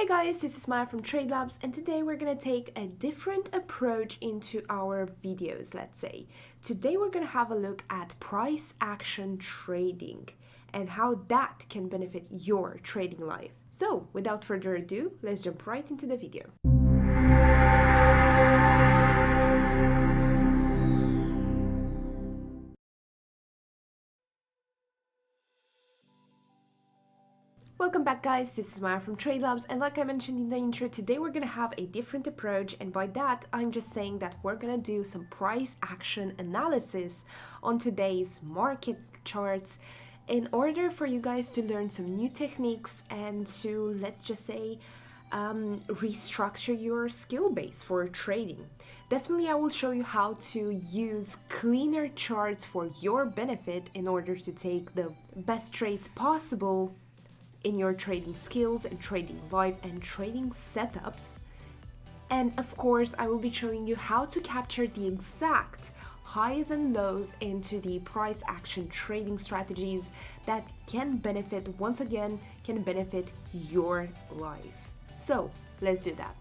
Hey guys, this is Maya from Trade Labs, and today we're gonna take a different approach into our videos, let's say. Today we're gonna have a look at price action trading and how that can benefit your trading life. So without further ado, let's jump right into the video. Welcome back guys, this is Maya from Trade Labs, and like I mentioned in the intro, today we're gonna have a different approach, and by that I'm just saying that we're gonna do some price action analysis on today's market charts in order for you guys to learn some new techniques and to, let's just say, restructure your skill base for trading. Definitely I will show you how to use cleaner charts for your benefit in order to take the best trades possible in your trading skills and trading life and trading setups. And of course, I will be showing you how to capture the exact highs and lows into the price action trading strategies that can benefit, once again, can benefit your life. So let's do that.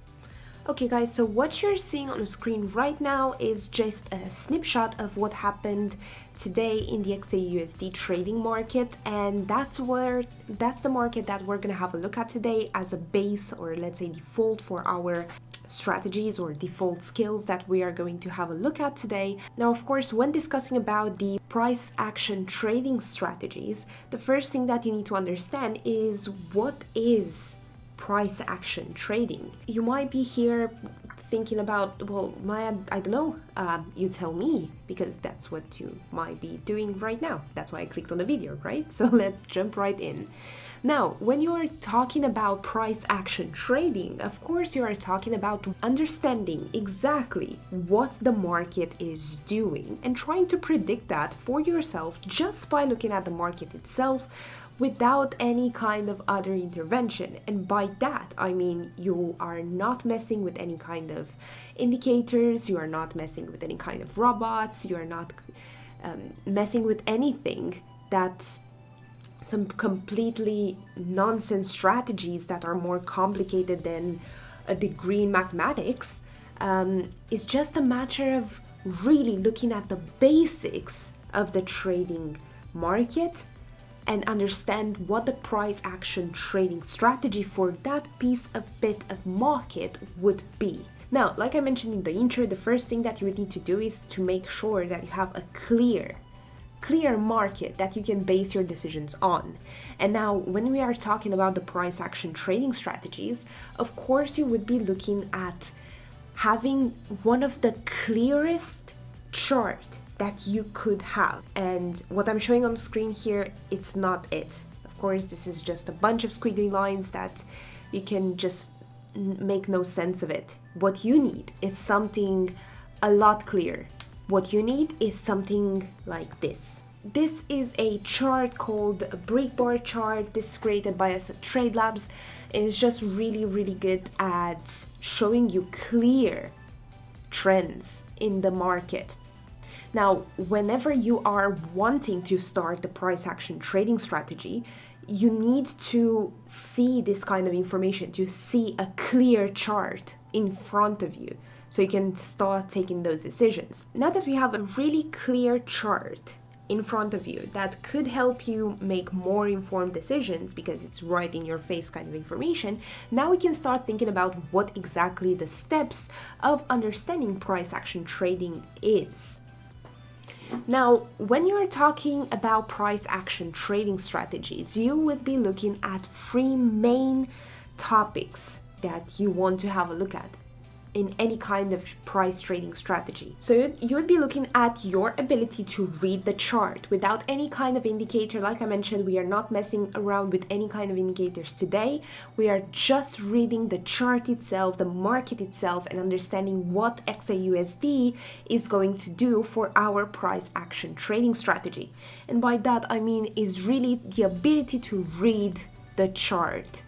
Okay guys, so what you're seeing on the screen right now is just a snapshot of what happened today in the XAUUSD trading market, and that's the market that we're gonna have a look at today as a base, or let's say default, for our strategies or default skills that we are going to have a look at today. Now of course, when discussing about the price action trading strategies, the first thing that you need to understand is what is price action trading. You might be here thinking about, well, Maya, I don't know, you tell me, because that's what you might be doing right now. That's why I clicked on the video, right? So let's jump right in. Now, when you are talking about price action trading, of course you are talking about understanding exactly what the market is doing and trying to predict that for yourself just by looking at the market itself, without any kind of other intervention. And by that, I mean you are not messing with any kind of indicators, you are not messing with any kind of robots, you are not messing with anything that some completely nonsense strategies that are more complicated than a degree in mathematics. It's just a matter of really looking at the basics of the trading market and understand what the price action trading strategy for that bit of market would be. Now, like I mentioned in the intro, the first thing that you would need to do is to make sure that you have a clear market that you can base your decisions on. And now, when we are talking about the price action trading strategies, of course you would be looking at having one of the clearest chart that you could have. And what I'm showing on the screen here, it's not it. Of course, this is just a bunch of squiggly lines that you can just make no sense of it. What you need is something a lot clearer. What you need is something like this. This is a chart called a brick bar chart. This is created by us at Trade Labs, and it's just really, really good at showing you clear trends in the market. Now, whenever you are wanting to start the price action trading strategy, you need to see this kind of information, to see a clear chart in front of you, so you can start taking those decisions. Now that we have a really clear chart in front of you that could help you make more informed decisions because it's right in your face kind of information, now we can start thinking about what exactly the steps of understanding price action trading is. Now, when you're talking about price action trading strategies, you would be looking at three main topics that you want to have a look at in any kind of price trading strategy. So you would be looking at your ability to read the chart without any kind of indicator. Like I mentioned, we are not messing around with any kind of indicators today. We are just reading the chart itself, the market itself, and understanding what XAUUSD is going to do for our price action trading strategy. And by that, I mean is really the ability to read the chart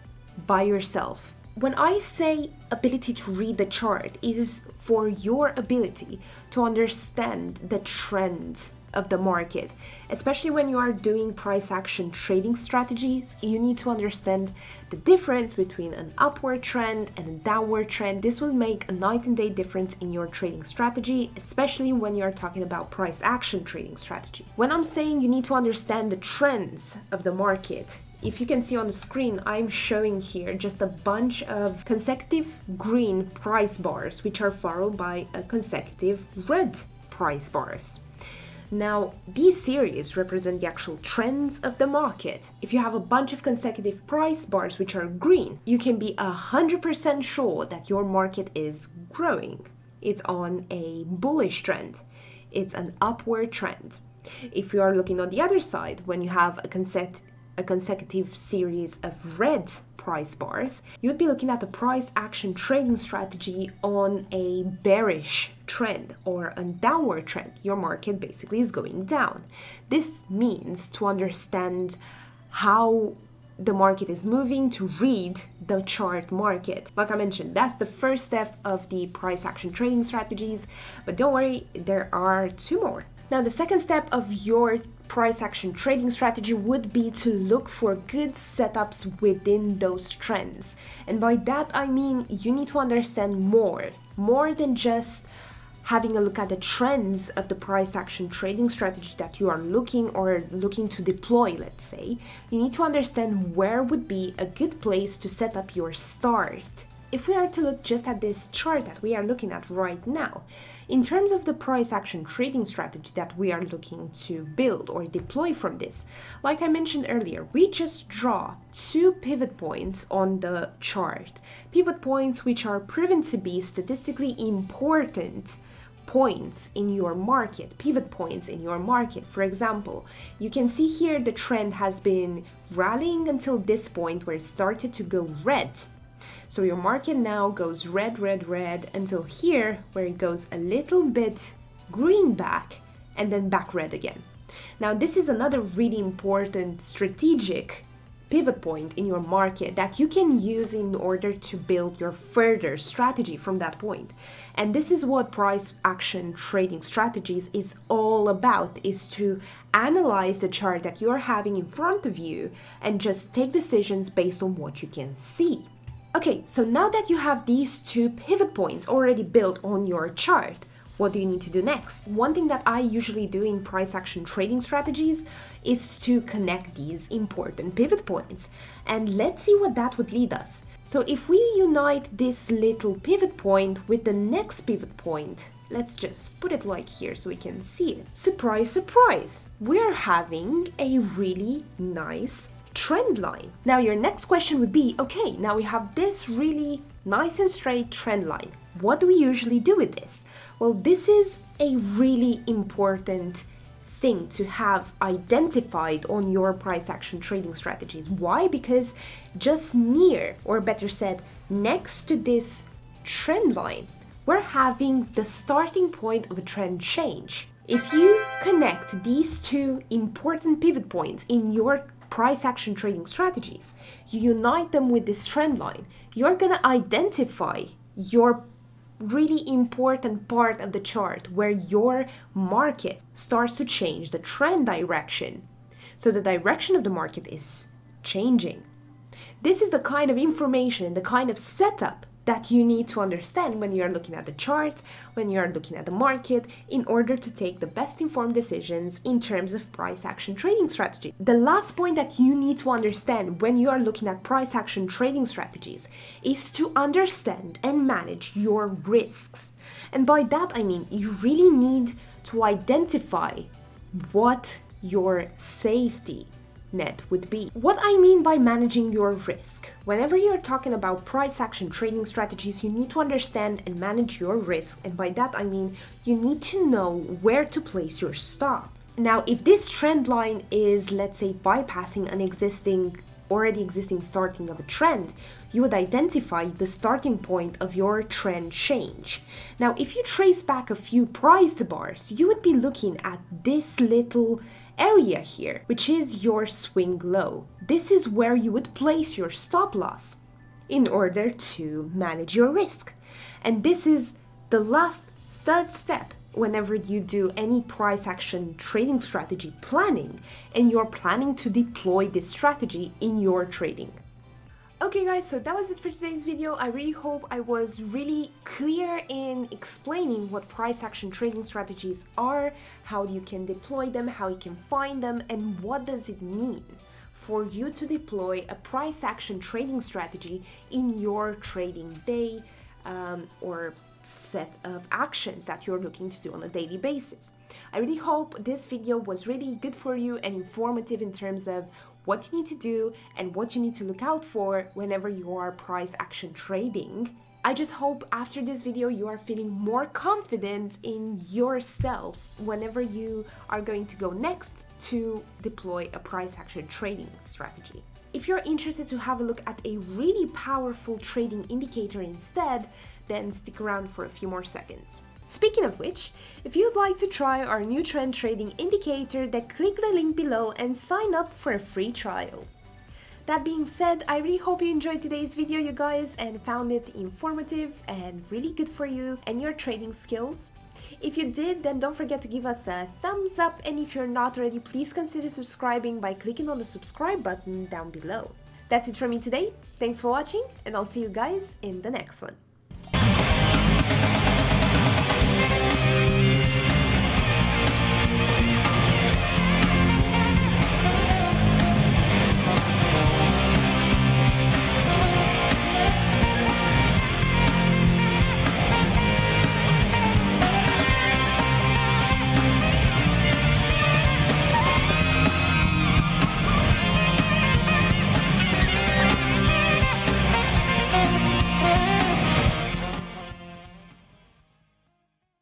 by yourself. When I say ability to read the chart, is for your ability to understand the trend of the market. Especially when you are doing price action trading strategies, you need to understand the difference between an upward trend and a downward trend. This will make a night and day difference in your trading strategy, especially when you're talking about price action trading strategy. When I'm saying you need to understand the trends of the market, if you can see on the screen, I'm showing here just a bunch of consecutive green price bars, which are followed by a consecutive red price bars. Now, these series represent the actual trends of the market. If you have a bunch of consecutive price bars which are green, you can be 100% sure that your market is growing. It's on a bullish trend. It's an upward trend. If you are looking on the other side, when you have a consecutive series of red price bars, you would be looking at a price action trading strategy on a bearish trend or a downward trend. Your market basically is going down. This means to understand how the market is moving, to read the chart market. Like I mentioned, that's the first step of the price action trading strategies, but don't worry, there are two more. Now, the second step of your price action trading strategy would be to look for good setups within those trends. And by that, I mean you need to understand more than just having a look at the trends of the price action trading strategy that you are looking to deploy, let's say. You need to understand where would be a good place to set up your start. If we are to look just at this chart that we are looking at right now, in terms of the price action trading strategy that we are looking to build or deploy from this, like I mentioned earlier, we just draw 2 pivot points on the chart. Pivot points which are proven to be statistically important points in your market, pivot points in your market. For example, you can see here the trend has been rallying until this point where it started to go red. So your market now goes red, red, red until here where it goes a little bit green back and then back red again. Now this is another really important strategic pivot point in your market that you can use in order to build your further strategy from that point. And this is what price action trading strategies is all about, is to analyze the chart that you're having in front of you and just take decisions based on what you can see. Okay, so now that you have these 2 pivot points already built on your chart, what do you need to do next? One thing that I usually do in price action trading strategies is to connect these important pivot points. And let's see what that would lead us. So if we unite this little pivot point with the next pivot point, let's just put it like here so we can see it. Surprise, surprise! We're having a really nice trend line. Now your next question would be, okay, now we have this really nice and straight trend line. What do we usually do with this? Well, this is a really important thing to have identified on your price action trading strategies. Why? Because just near, or better said, next to this trend line, we're having the starting point of a trend change. If you connect these 2 important pivot points in your price action trading strategies, you unite them with this trend line, you're going to identify your really important part of the chart where your market starts to change the trend direction. So the direction of the market is changing. This is the kind of information, the kind of setup that you need to understand when you're looking at the chart, when you're looking at the market, in order to take the best informed decisions in terms of price action trading strategy. The last point that you need to understand when you are looking at price action trading strategies is to understand and manage your risks. And by that I mean you really need to identify what your safety net would be. What I mean by managing your risk. Whenever you're talking about price action trading strategies, you need to understand and manage your risk. And by that I mean you need to know where to place your stop. Now, if this trend line is, let's say, bypassing an already existing starting of a trend, you would identify the starting point of your trend change. Now, if you trace back a few price bars, you would be looking at this little area here, which is your swing low. This is where you would place your stop loss in order to manage your risk. And this is the third step whenever you do any price action trading strategy planning and you're planning to deploy this strategy in your trading. Okay guys, so that was it for today's video. I really hope I was really clear in explaining what price action trading strategies are, how you can deploy them, how you can find them, and what does it mean for you to deploy a price action trading strategy in your trading day or set of actions that you're looking to do on a daily basis. I really hope this video was really good for you and informative in terms of what you need to do and what you need to look out for whenever you are price action trading. I just hope after this video you are feeling more confident in yourself whenever you are going to go next to deploy a price action trading strategy. If you're interested to have a look at a really powerful trading indicator instead, then stick around for a few more seconds. Speaking of which, if you'd like to try our new trend trading indicator, then click the link below and sign up for a free trial. That being said, I really hope you enjoyed today's video, you guys, and found it informative and really good for you and your trading skills. If you did, then don't forget to give us a thumbs up, and if you're not already, please consider subscribing by clicking on the subscribe button down below. That's it from me today. Thanks for watching, and I'll see you guys in the next one.